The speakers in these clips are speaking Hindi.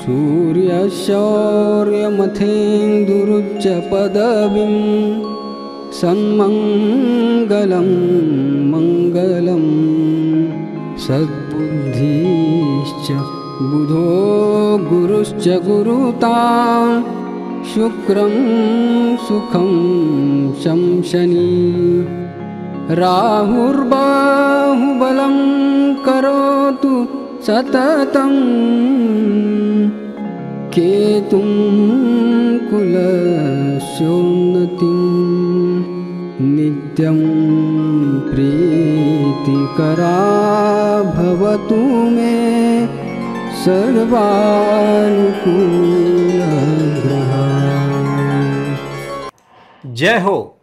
सूर्यशौर्यमथेन्दुरुच्च पदवीं सन्मङ्गलं मङ्गलं सद्बुद्धिश्च बुधो गुरुश्च गुरुतां शुक्रं सुखं शंशनी राहुर्बाहुबलं करोतु सततं केतुं कुलस्योन्नतिं नित्यं प्रीतिकरा भवतु मे सर्वानुकूलग्रहा। जय हो।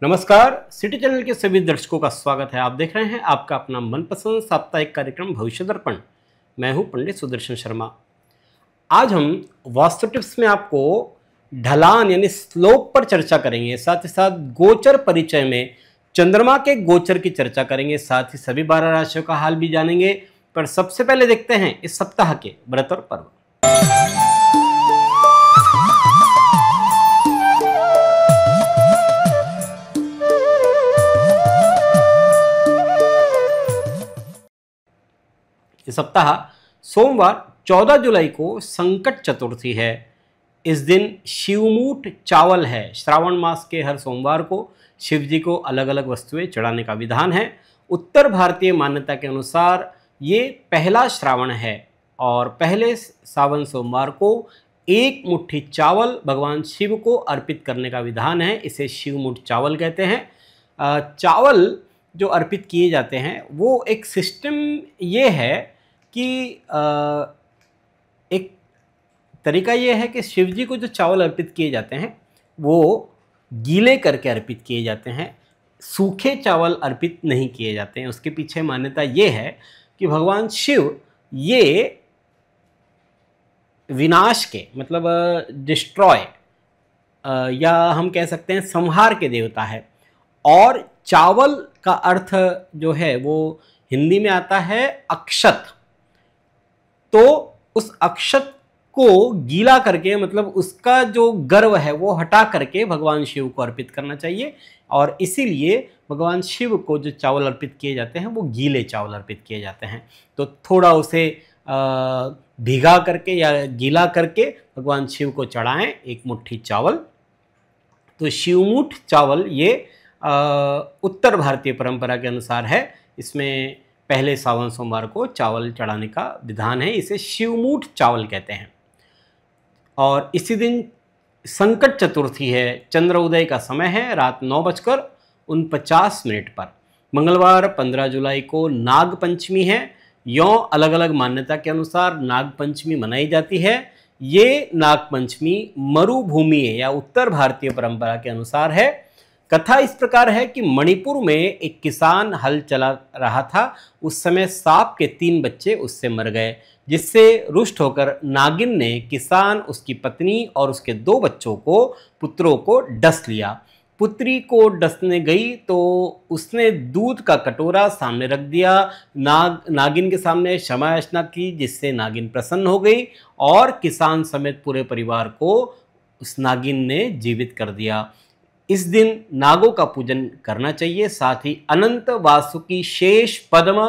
नमस्कार, सिटी चैनल के सभी दर्शकों का स्वागत है। आप देख रहे हैं आपका अपना मनपसंद साप्ताहिक कार्यक्रम भविष्य दर्पण। मैं हूं पंडित सुदर्शन शर्मा। आज हम वास्तु टिप्स में आपको ढलान यानी स्लोप पर चर्चा करेंगे, साथ ही साथ गोचर परिचय में चंद्रमा के गोचर की चर्चा करेंगे, साथ ही सभी 12 राशियों का हाल भी जानेंगे। पर सबसे पहले देखते हैं इस सप्ताह के व्रत और पर्व। इस सप्ताह सोमवार 14 जुलाई को संकट चतुर्थी है। इस दिन शिवमूठ चावल है। श्रावण मास के हर सोमवार को शिव जी को अलग अलग वस्तुएं चढ़ाने का विधान है। उत्तर भारतीय मान्यता के अनुसार ये पहला श्रावण है और पहले सावन सोमवार को एक मुट्ठी चावल भगवान शिव को अर्पित करने का विधान है। इसे शिवमुठ चावल कहते हैं। चावल जो अर्पित किए जाते हैं वो एक सिस्टम ये है कि एक तरीका ये है कि शिव जी को जो चावल अर्पित किए जाते हैं वो गीले करके अर्पित किए जाते हैं, सूखे चावल अर्पित नहीं किए जाते हैं। उसके पीछे मान्यता ये है कि भगवान शिव ये विनाश के मतलब डिस्ट्रॉय या हम कह सकते हैं संहार के देवता है। और चावल का अर्थ जो है वो हिंदी में आता है अक्षत। तो उस अक्षत को गीला करके मतलब उसका जो गर्व है वो हटा करके भगवान शिव को अर्पित करना चाहिए। और इसीलिए भगवान शिव को जो चावल अर्पित किए जाते हैं वो गीले चावल अर्पित किए जाते हैं। तो थोड़ा उसे भिगा करके या गीला करके भगवान शिव को चढ़ाएं एक मुट्ठी चावल। तो शिवमुठ चावल ये उत्तर भारतीय परंपरा के अनुसार है। इसमें पहले सावन सोमवार को चावल चढ़ाने का विधान है। इसे शिवमुठ चावल कहते हैं। और इसी दिन संकट चतुर्थी है। चंद्र उदय का समय है रात 9:49 पर। मंगलवार 15 जुलाई को नाग पंचमी है। यों अलग अलग मान्यता के अनुसार नाग पंचमी मनाई जाती है। ये नाग पंचमी मरुभूमि या उत्तर भारतीय परंपरा के अनुसार है। कथा इस प्रकार है कि मणिपुर में एक किसान हल चला रहा था। उस समय सांप के 3 बच्चे उससे मर गए, जिससे रुष्ट होकर नागिन ने किसान, उसकी पत्नी और उसके 2 पुत्रों को डस लिया। पुत्री को डसने गई तो उसने दूध का कटोरा सामने रख दिया। नागिन के सामने क्षमा याचना की, जिससे नागिन प्रसन्न हो गई और किसान समेत पूरे परिवार को उस नागिन ने जीवित कर दिया। इस दिन नागों का पूजन करना चाहिए। साथ ही अनंत, वासुकी, शेष, पद्म,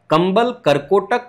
कंबल, करकोटक,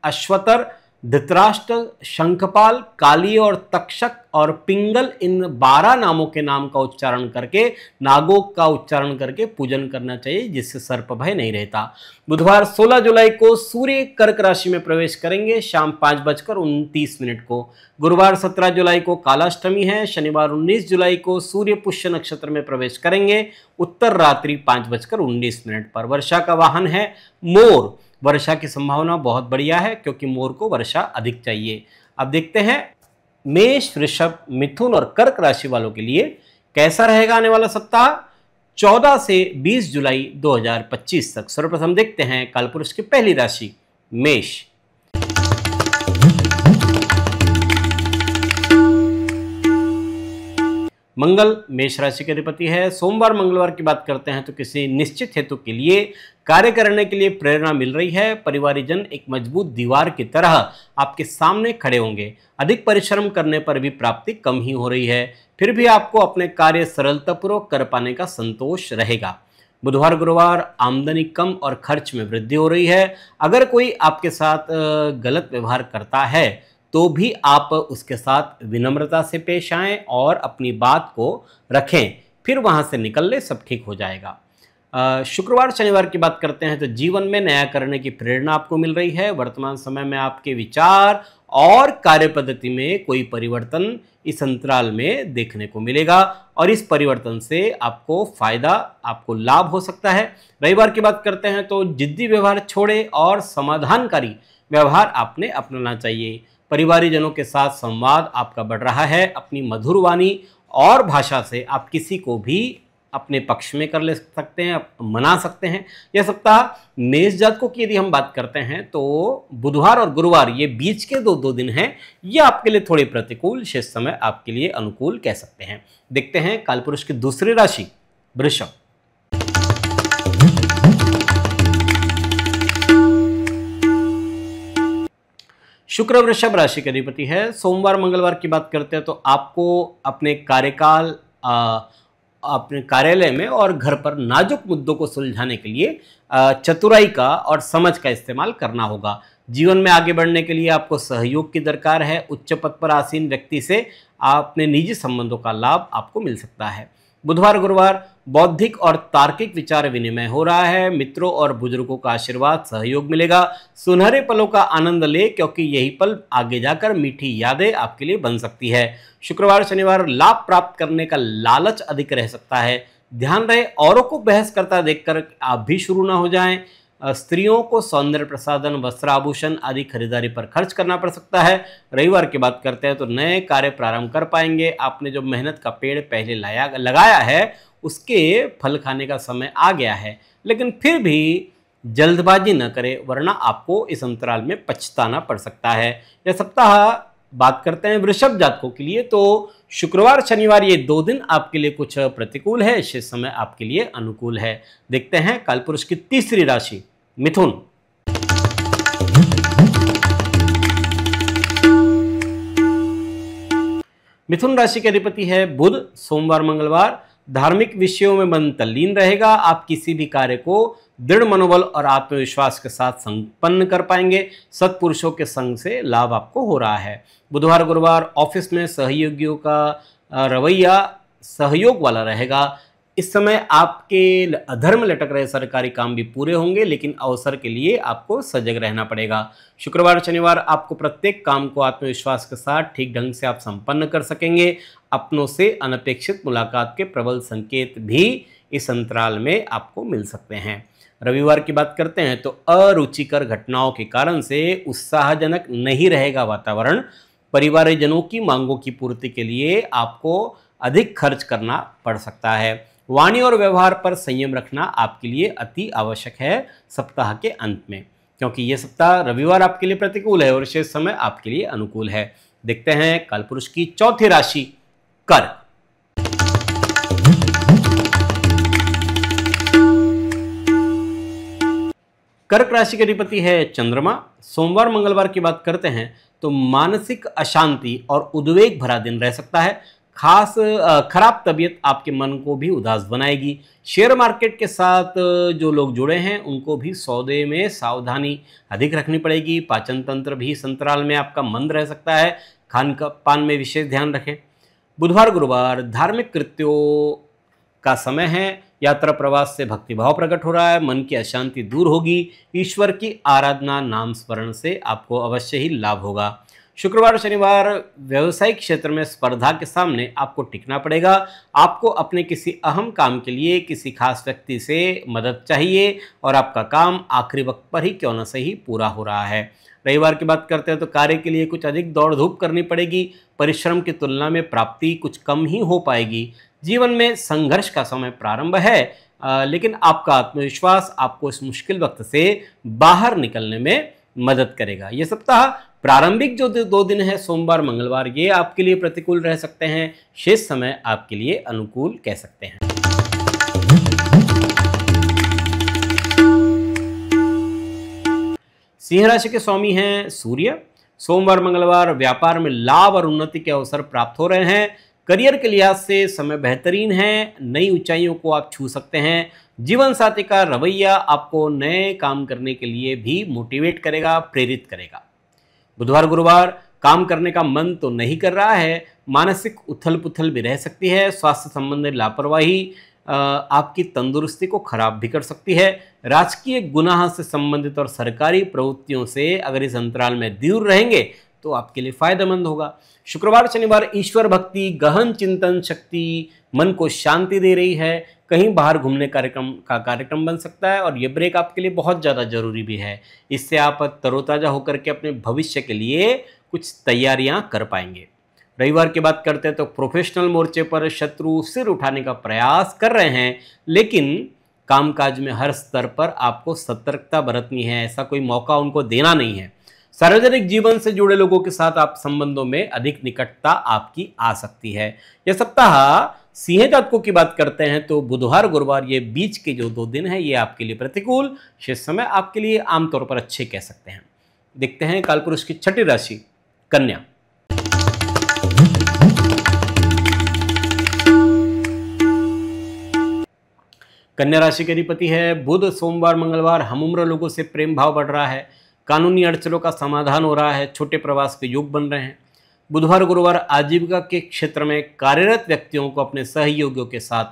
अश्वतर, धृतराष्ट्र, शंखपाल, काली और तक्षक और पिंगल इन 12 नामों के नाम का उच्चारण करके, नागों का उच्चारण करके पूजन करना चाहिए, जिससे सर्प भय नहीं रहता। बुधवार 16 जुलाई को सूर्य कर्क राशि में प्रवेश करेंगे शाम 5:29 को। गुरुवार 17 जुलाई को कालाष्टमी है। शनिवार 19 जुलाई को सूर्य पुष्य नक्षत्र में प्रवेश करेंगे उत्तर रात्रि 5:19 पर। वर्षा का वाहन है मोर। वर्षा की संभावना बहुत बढ़िया है क्योंकि मोर को वर्षा अधिक चाहिए। अब देखते हैं मेष, वृषभ, मिथुन और कर्क राशि वालों के लिए कैसा रहेगा आने वाला सप्ताह 14 से 20 जुलाई 2025 तक। सर्वप्रथम देखते हैं कालपुरुष की पहली राशि मेष। मंगल मेष राशि के अधिपति है। सोमवार मंगलवार की बात करते हैं तो किसी निश्चित हेतु के लिए कार्य करने के लिए प्रेरणा मिल रही है। परिवारजन एक मजबूत दीवार की तरह आपके सामने खड़े होंगे। अधिक परिश्रम करने पर भी प्राप्ति कम ही हो रही है, फिर भी आपको अपने कार्य सरलतापूर्वक कर पाने का संतोष रहेगा। बुधवार गुरुवार आमदनी कम और खर्च में वृद्धि हो रही है। अगर कोई आपके साथ गलत व्यवहार करता है तो भी आप उसके साथ विनम्रता से पेश आएं और अपनी बात को रखें, फिर वहां से निकल ले, सब ठीक हो जाएगा। शुक्रवार शनिवार की बात करते हैं तो जीवन में नया करने की प्रेरणा आपको मिल रही है। वर्तमान समय में आपके विचार और कार्य पद्धति में कोई परिवर्तन इस अंतराल में देखने को मिलेगा और इस परिवर्तन से आपको फायदा, आपको लाभ हो सकता है। रविवार की बात करते हैं तो जिद्दी व्यवहार छोड़े और समाधानकारी व्यवहार आपने अपनाना चाहिए। परिवारजनों के साथ संवाद आपका बढ़ रहा है। अपनी मधुर वाणी और भाषा से आप किसी को भी अपने पक्ष में कर ले सकते हैं, मना सकते हैं। यह सप्ताह मेष जातकों की यदि हम बात करते हैं तो बुधवार और गुरुवार ये बीच के दो दिन हैं, ये आपके लिए थोड़े प्रतिकूल, शेष समय आपके लिए अनुकूल कह सकते हैं। देखते हैं कालपुरुष की दूसरी राशि वृषभ। शुक्र वृषभ राशि के अधिपति है। सोमवार मंगलवार की बात करते हैं तो आपको अपने कार्यकाल अपने कार्यालय में और घर पर नाजुक मुद्दों को सुलझाने के लिए चतुराई का और समझ का इस्तेमाल करना होगा। जीवन में आगे बढ़ने के लिए आपको सहयोग की दरकार है। उच्च पद पर आसीन व्यक्ति से अपने निजी संबंधों का लाभ आपको मिल सकता है। बुधवार गुरुवार बौद्धिक और तार्किक विचार विनिमय हो रहा है। मित्रों और बुजुर्गों का आशीर्वाद, सहयोग मिलेगा। सुनहरे पलों का आनंद ले, क्योंकि यही पल आगे जाकर मीठी यादें आपके लिए बन सकती है। शुक्रवार शनिवार लाभ प्राप्त करने का लालच अधिक रह सकता है। ध्यान रहे औरों को बहस करता देखकर आप भी शुरू ना हो जाएं। स्त्रियों को सौंदर्य प्रसाधन, वस्त्र आभूषण आदि खरीदारी पर खर्च करना पड़ सकता है। रविवार की बात करते हैं तो नए कार्य प्रारंभ कर पाएंगे। आपने जो मेहनत का पेड़ पहले लगाया है उसके फल खाने का समय आ गया है, लेकिन फिर भी जल्दबाजी न करें, वरना आपको इस अंतराल में पछताना पड़ सकता है। यह सप्ताह बात करते हैं वृषभ जातकों के लिए तो शुक्रवार शनिवार ये 2 दिन आपके लिए कुछ प्रतिकूल है, शेष समय आपके लिए अनुकूल है। देखते हैं कालपुरुष की तीसरी राशि मिथुन। मिथुन राशि के अधिपति है बुध। सोमवार मंगलवार धार्मिक विषयों में मन तल्लीन रहेगा। आप किसी भी कार्य को दृढ़ मनोबल और आत्मविश्वास के साथ संपन्न कर पाएंगे। सत्पुरुषों के संग से लाभ आपको हो रहा है। बुधवार गुरुवार ऑफिस में सहयोगियों का रवैया सहयोग वाला रहेगा। इस समय आपके अधर्म लटक रहे सरकारी काम भी पूरे होंगे, लेकिन अवसर के लिए आपको सजग रहना पड़ेगा। शुक्रवार शनिवार आपको प्रत्येक काम को आत्मविश्वास के साथ ठीक ढंग से आप संपन्न कर सकेंगे। अपनों से अनपेक्षित मुलाकात के प्रबल संकेत भी इस अंतराल में आपको मिल सकते हैं। रविवार की बात करते हैं तो अरुचिकर घटनाओं के कारण से उत्साहजनक नहीं रहेगा वातावरण। परिवारजनों की मांगों की पूर्ति के लिए आपको अधिक खर्च करना पड़ सकता है। वाणी और व्यवहार पर संयम रखना आपके लिए अति आवश्यक है सप्ताह के अंत में, क्योंकि यह सप्ताह रविवार आपके लिए प्रतिकूल है और शेष समय आपके लिए अनुकूल है। देखते हैं कालपुरुष की चौथी राशि कर्क। कर्क राशि के अधिपति है चंद्रमा। सोमवार मंगलवार की बात करते हैं तो मानसिक अशांति और उद्वेग भरा दिन रह सकता है। खास खराब तबीयत आपके मन को भी उदास बनाएगी। शेयर मार्केट के साथ जो लोग जुड़े हैं उनको भी सौदे में सावधानी अधिक रखनी पड़ेगी। पाचन तंत्र भी इस अंतराल में आपका मंद रह सकता है। खान पान में विशेष ध्यान रखें। बुधवार गुरुवार धार्मिक कृत्यों का समय है। यात्रा प्रवास से भक्तिभाव प्रकट हो रहा है। मन की अशांति दूर होगी। ईश्वर की आराधना, नाम स्मरण से आपको अवश्य ही लाभ होगा। शुक्रवार शनिवार व्यवसायिक क्षेत्र में स्पर्धा के सामने आपको टिकना पड़ेगा। आपको अपने किसी अहम काम के लिए किसी खास व्यक्ति से मदद चाहिए और आपका काम आखिरी वक्त पर ही क्यों न सही पूरा हो रहा है। रविवार की बात करते हैं तो कार्य के लिए कुछ अधिक दौड़ धूप करनी पड़ेगी। परिश्रम की तुलना में प्राप्ति कुछ कम ही हो पाएगी। जीवन में संघर्ष का समय प्रारंभ है, लेकिन आपका आत्मविश्वास आपको इस मुश्किल वक्त से बाहर निकलने में मदद करेगा। यह सप्ताह प्रारंभिक जो दो दिन है सोमवार मंगलवार, ये आपके लिए प्रतिकूल रह सकते हैं, शेष समय आपके लिए अनुकूल कह सकते हैं। सिंह राशि के स्वामी हैं सूर्य। सोमवार मंगलवार व्यापार में लाभ और उन्नति के अवसर प्राप्त हो रहे हैं। करियर के लिहाज से समय बेहतरीन है, नई ऊंचाइयों को आप छू सकते हैं। जीवन साथी का रवैया आपको नए काम करने के लिए भी मोटिवेट करेगा, प्रेरित करेगा। बुधवार गुरुवार काम करने का मन तो नहीं कर रहा है, मानसिक उथल पुथल भी रह सकती है। स्वास्थ्य संबंधी लापरवाही आपकी तंदुरुस्ती को खराब भी कर सकती है। राजकीय गुनाह से संबंधित और सरकारी प्रवृत्तियों से अगर इस अंतराल में दूर रहेंगे तो आपके लिए फायदेमंद होगा। शुक्रवार शनिवार ईश्वर भक्ति, गहन चिंतन शक्ति मन को शांति दे रही है। कहीं बाहर घूमने कार्यक्रम बन सकता है और ये ब्रेक आपके लिए बहुत ज़्यादा जरूरी भी है। इससे आप तरोताज़ा होकर के अपने भविष्य के लिए कुछ तैयारियां कर पाएंगे। रविवार की बात करते हैं तो प्रोफेशनल मोर्चे पर शत्रु सिर उठाने का प्रयास कर रहे हैं, लेकिन कामकाज में हर स्तर पर आपको सतर्कता बरतनी है। ऐसा कोई मौका उनको देना नहीं है। सार्वजनिक जीवन से जुड़े लोगों के साथ आप संबंधों में अधिक निकटता आपकी आ सकती है। यह सप्ताह सिंह जातकों की बात करते हैं तो बुधवार गुरुवार ये बीच के जो 2 दिन है ये आपके लिए प्रतिकूल, शेष समय आपके लिए आमतौर पर अच्छे कह सकते हैं। देखते हैं कालपुरुष की छठी राशि कन्या। कन्या राशि के अधिपति है बुध। सोमवार मंगलवार हम उम्र लोगों से प्रेम भाव बढ़ रहा है। कानूनी अड़चनों का समाधान हो रहा है। छोटे प्रवास के योग बन रहे हैं। बुधवार गुरुवार आजीविका के क्षेत्र में कार्यरत व्यक्तियों को अपने सहयोगियों के साथ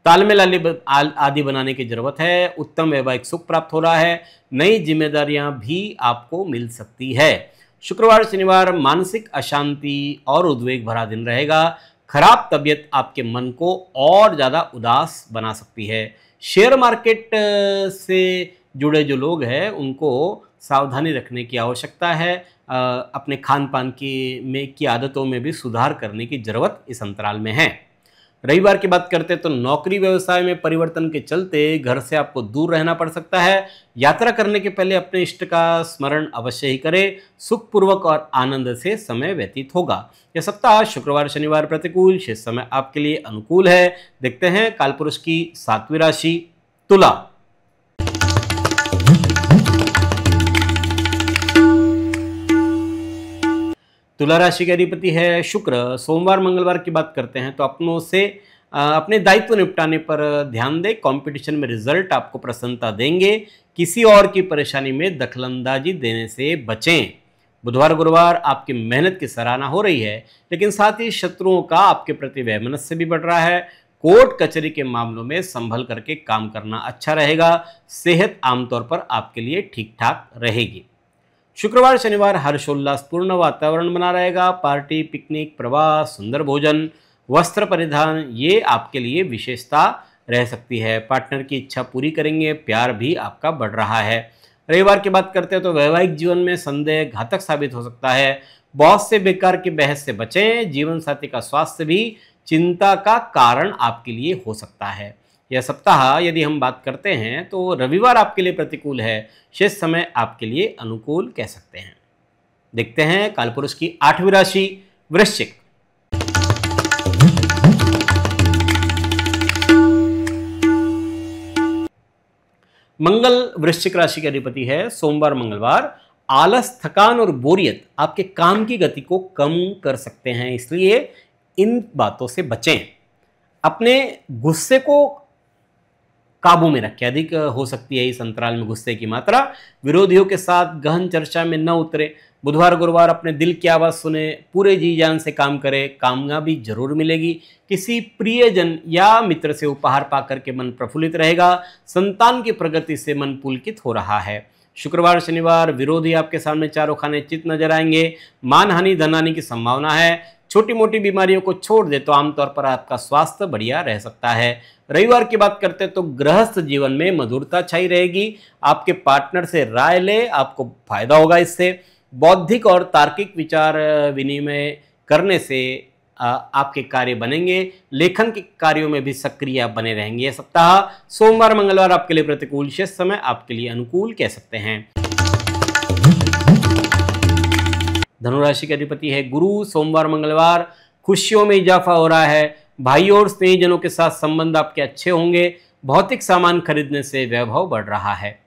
तालमेल आदि बनाने की जरूरत है। उत्तम वैवाहिक सुख प्राप्त हो रहा है। नई जिम्मेदारियां भी आपको मिल सकती है। शुक्रवार शनिवार मानसिक अशांति और उद्वेग भरा दिन रहेगा। खराब तबीयत आपके मन को और ज़्यादा उदास बना सकती है। शेयर मार्केट से जुड़े जो लोग हैं उनको सावधानी रखने की आवश्यकता है। अपने खान पान की आदतों में भी सुधार करने की ज़रूरत इस अंतराल में है। रविवार की बात करते हैं तो नौकरी व्यवसाय में परिवर्तन के चलते घर से आपको दूर रहना पड़ सकता है। यात्रा करने के पहले अपने इष्ट का स्मरण अवश्य ही करें। सुखपूर्वक और आनंद से समय व्यतीत होगा। यह सप्ताह शुक्रवार शनिवार प्रतिकूल, शेष समय आपके लिए अनुकूल है। देखते हैं कालपुरुष की 7वीं राशि तुला। तुला राशि के अधिपति है शुक्र। सोमवार मंगलवार की बात करते हैं तो अपनों से अपने दायित्व निपटाने पर ध्यान दें। कंपटीशन में रिजल्ट आपको प्रसन्नता देंगे। किसी और की परेशानी में दखलंदाजी देने से बचें। बुधवार गुरुवार आपकी मेहनत की सराहना हो रही है, लेकिन साथ ही शत्रुओं का आपके प्रति वैमनस्य भी बढ़ रहा है। कोर्ट कचहरी के मामलों में संभल करके काम करना अच्छा रहेगा। सेहत आमतौर पर आपके लिए ठीक ठाक रहेगी। शुक्रवार शनिवार हर्षोल्लासपूर्ण वातावरण बना रहेगा। पार्टी, पिकनिक, प्रवास, सुंदर भोजन, वस्त्र परिधान ये आपके लिए विशेषता रह सकती है। पार्टनर की इच्छा पूरी करेंगे। प्यार भी आपका बढ़ रहा है। रविवार की बात करते हैं तो वैवाहिक जीवन में संदेह घातक साबित हो सकता है। बॉस से बेकार की बहस से बचें। जीवन साथी का स्वास्थ्य भी चिंता का कारण आपके लिए हो सकता है। यह सप्ताह यदि हम बात करते हैं तो रविवार आपके लिए प्रतिकूल है। शेष समय आपके लिए अनुकूल कह सकते हैं। देखते हैं कालपुरुष की 8वीं राशि वृश्चिक। मंगल वृश्चिक राशि के अधिपति है। सोमवार मंगलवार आलस, थकान और बोरियत आपके काम की गति को कम कर सकते हैं, इसलिए इन बातों से बचें। अपने गुस्से को काबू में रखें। अधिक हो सकती है इस अंतराल में गुस्से की मात्रा। विरोधियों के साथ गहन चर्चा में न उतरे। बुधवार गुरुवार अपने दिल की आवाज़ सुने। पूरे जी जान से काम करें। कामयाबी जरूर मिलेगी। किसी प्रियजन या मित्र से उपहार पाकर के मन प्रफुल्लित रहेगा। संतान की प्रगति से मन पुलकित हो रहा है। शुक्रवार शनिवार विरोधी आपके सामने चारों खाने चित नजर आएंगे। मानहानि, धनहानि की संभावना है। छोटी मोटी बीमारियों को छोड़ दे तो आमतौर पर आपका स्वास्थ्य बढ़िया रह सकता है। रविवार की बात करते हैं तो गृहस्थ जीवन में मधुरता छाई रहेगी। आपके पार्टनर से राय ले, आपको फायदा होगा इससे। बौद्धिक और तार्किक विचार विनिमय करने से आपके कार्य बनेंगे। लेखन के कार्यों में भी सक्रिय बने रहेंगे। यह सप्ताह सोमवार मंगलवार आपके लिए प्रतिकूल, शेष समय आपके लिए अनुकूल कह सकते हैं। धनु राशि का अधिपति है गुरु। सोमवार मंगलवार खुशियों में इजाफा हो रहा है। भाइयों और स्नेहीजनों के साथ संबंध आपके अच्छे होंगे। भौतिक सामान खरीदने से वैभव बढ़ रहा है।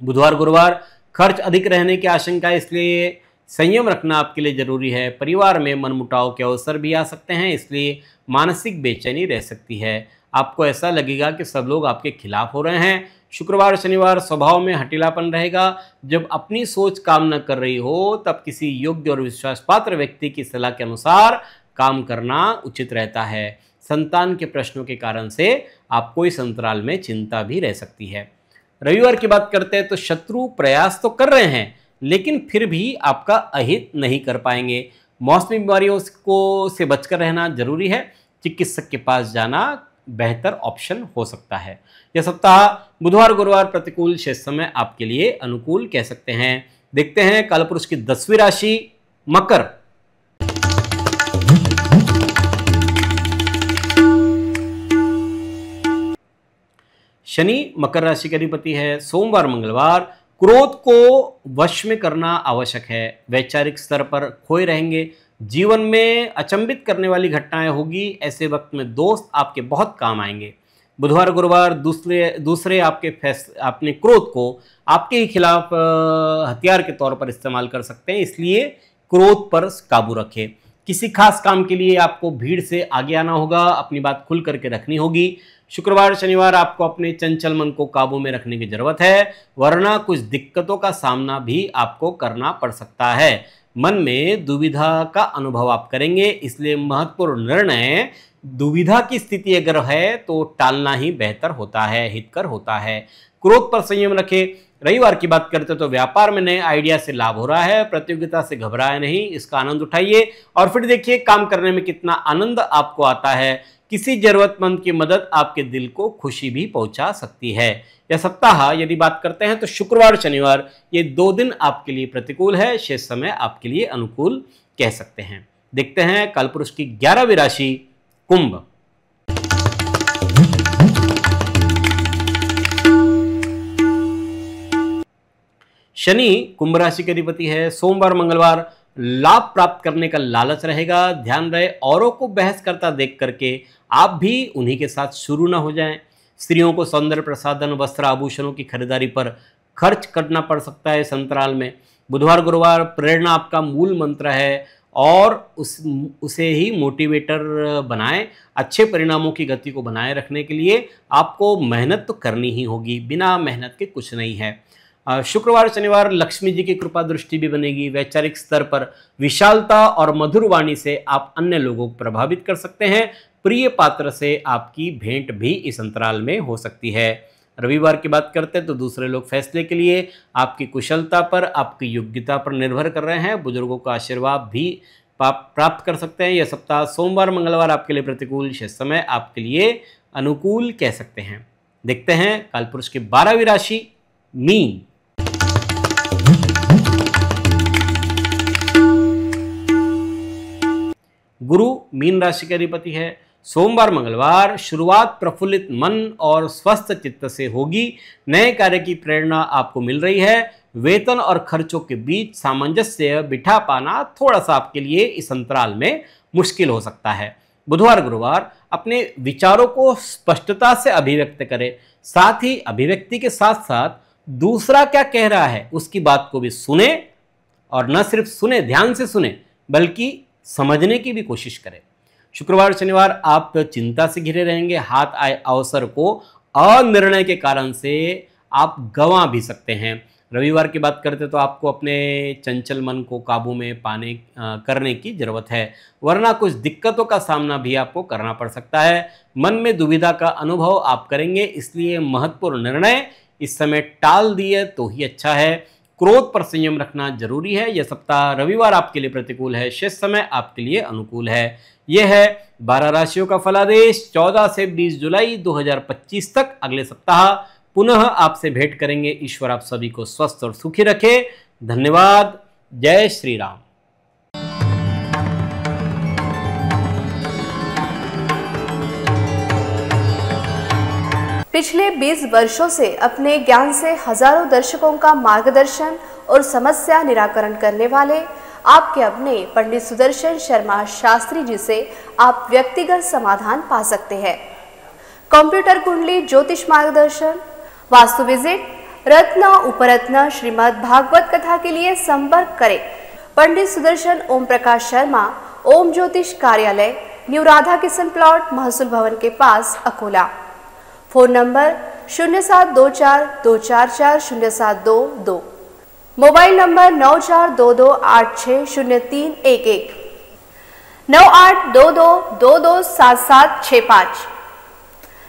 बुधवार गुरुवार खर्च अधिक रहने की आशंका है, इसलिए संयम रखना आपके लिए जरूरी है। परिवार में मनमुटाव के अवसर भी आ सकते हैं, इसलिए मानसिक बेचैनी रह सकती है। आपको ऐसा लगेगा कि सब लोग आपके खिलाफ हो रहे हैं। शुक्रवार शनिवार स्वभाव में हठीलापन रहेगा। जब अपनी सोच काम न कर रही हो तब किसी योग्य और विश्वास पात्र व्यक्ति की सलाह के अनुसार काम करना उचित रहता है। संतान के प्रश्नों के कारण से आपको इस अंतराल में चिंता भी रह सकती है। रविवार की बात करते हैं तो शत्रु प्रयास तो कर रहे हैं लेकिन फिर भी आपका अहित नहीं कर पाएंगे। मौसमी बीमारियों को से बचकर रहना जरूरी है। चिकित्सक के पास जाना बेहतर ऑप्शन हो सकता है। यह सप्ताह बुधवार गुरुवार प्रतिकूल, शेष समय आपके लिए अनुकूल कह सकते हैं। देखते हैं कालपुरुष की 10वीं राशि मकर। शनि मकर राशि के अधिपति है। सोमवार मंगलवार क्रोध को वश में करना आवश्यक है। वैचारिक स्तर पर खोए रहेंगे। जीवन में अचंभित करने वाली घटनाएं होगी। ऐसे वक्त में दोस्त आपके बहुत काम आएंगे। बुधवार गुरुवार दूसरे अपने क्रोध को आपके ही खिलाफ हथियार के तौर पर इस्तेमाल कर सकते हैं, इसलिए क्रोध पर काबू रखें। किसी खास काम के लिए आपको भीड़ से आगे आना होगा। अपनी बात खुल करके रखनी होगी। शुक्रवार शनिवार आपको अपने चंचल मन को काबू में रखने की जरूरत है, वरना कुछ दिक्कतों का सामना भी आपको करना पड़ सकता है। मन में दुविधा का अनुभव आप करेंगे, इसलिए महत्वपूर्ण निर्णय दुविधा की स्थिति अगर है तो टालना ही बेहतर होता है, हितकर होता है। क्रोध पर संयम रखें। रविवार की बात करते तो व्यापार में नए आइडिया से लाभ हो रहा है। प्रतियोगिता से घबराए नहीं, इसका आनंद उठाइए और फिर देखिए काम करने में कितना आनंद आपको आता है। किसी जरूरतमंद की मदद आपके दिल को खुशी भी पहुंचा सकती है। यह सप्ताह यदि बात करते हैं तो शुक्रवार शनिवार ये 2 दिन आपके लिए प्रतिकूल है, शेष समय आपके लिए अनुकूल कह सकते हैं। देखते हैं कालपुरुष की 11वीं राशि कुंभ। शनि कुंभ राशि के अधिपति है। सोमवार मंगलवार लाभ प्राप्त करने का लालच रहेगा। ध्यान रहे औरों को बहस करता देख करके आप भी उन्हीं के साथ शुरू ना हो जाएं। स्त्रियों को सौंदर्य प्रसाधन, वस्त्र, आभूषणों की खरीदारी पर खर्च करना पड़ सकता है इस अंतराल में। बुधवार गुरुवार प्रेरणा आपका मूल मंत्र है और उसे ही मोटिवेटर बनाएं। अच्छे परिणामों की गति को बनाए रखने के लिए आपको मेहनत तो करनी ही होगी, बिना मेहनत के कुछ नहीं है। शुक्रवार शनिवार लक्ष्मी जी की कृपा दृष्टि भी बनेगी। वैचारिक स्तर पर विशालता और मधुर वाणी से आप अन्य लोगों को प्रभावित कर सकते हैं। प्रिय पात्र से आपकी भेंट भी इस अंतराल में हो सकती है। रविवार की बात करते हैं तो दूसरे लोग फैसले के लिए आपकी कुशलता पर, आपकी योग्यता पर निर्भर कर रहे हैं। बुजुर्गों का आशीर्वाद भी प्राप्त कर सकते हैं। यह सप्ताह सोमवार मंगलवार आपके लिए प्रतिकूल, शेष समय आपके लिए अनुकूल कह सकते हैं। देखते हैं कालपुरुष की 12वीं राशि मीन। गुरु मीन राशि के अधिपति है। सोमवार मंगलवार शुरुआत प्रफुल्लित मन और स्वस्थ चित्त से होगी। नए कार्य की प्रेरणा आपको मिल रही है। वेतन और खर्चों के बीच सामंजस्य बिठा पाना थोड़ा सा आपके लिए इस अंतराल में मुश्किल हो सकता है। बुधवार गुरुवार अपने विचारों को स्पष्टता से अभिव्यक्त करें। साथ ही अभिव्यक्ति के साथ साथ दूसरा क्या कह रहा है उसकी बात को भी सुने, और न सिर्फ सुने, ध्यान से सुने, बल्कि समझने की भी कोशिश करें। शुक्रवार शनिवार आप चिंता से घिरे रहेंगे। हाथ आए अवसर को अनिर्णय के कारण से आप गंवा भी सकते हैं। रविवार की बात करते तो आपको अपने चंचल मन को काबू में करने की जरूरत है, वरना कुछ दिक्कतों का सामना भी आपको करना पड़ सकता है। मन में दुविधा का अनुभव आप करेंगे, इसलिए महत्वपूर्ण निर्णय इस समय टाल दिए तो ही अच्छा है। क्रोध पर संयम रखना जरूरी है। यह सप्ताह रविवार आपके लिए प्रतिकूल है, शेष समय आपके लिए अनुकूल है। यह है 12 राशियों का फलादेश 14 से 20 जुलाई 2025 तक। अगले सप्ताह पुनः आपसे भेंट करेंगे। ईश्वर आप सभी को स्वस्थ और सुखी रखे। धन्यवाद। जय श्री राम। पिछले 20 वर्षों से अपने ज्ञान से हजारों दर्शकों का मार्गदर्शन और समस्या निराकरण करने वाले आपके अपने पंडित सुदर्शन शर्मा शास्त्री जी से आप व्यक्तिगत समाधान पा सकते हैं। कंप्यूटर कुंडली ज्योतिष मार्गदर्शन, वास्तु विजिट, रत्न उपरत्न श्रीमद् भागवत कथा के लिए संपर्क करें पंडित सुदर्शन ओम प्रकाश शर्मा, ओम ज्योतिष कार्यालय, न्यू राधा किशन प्लॉट, महसूल भवन के पास, Akola. Phone number 0724244072, mobile number 9422860311, 9822227765।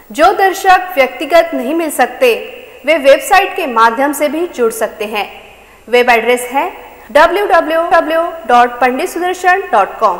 जो दर्शक व्यक्तिगत नहीं मिल सकते वे वेबसाइट के माध्यम से भी जुड़ सकते हैं। वेब एड्रेस है www.panditsudarshan.com।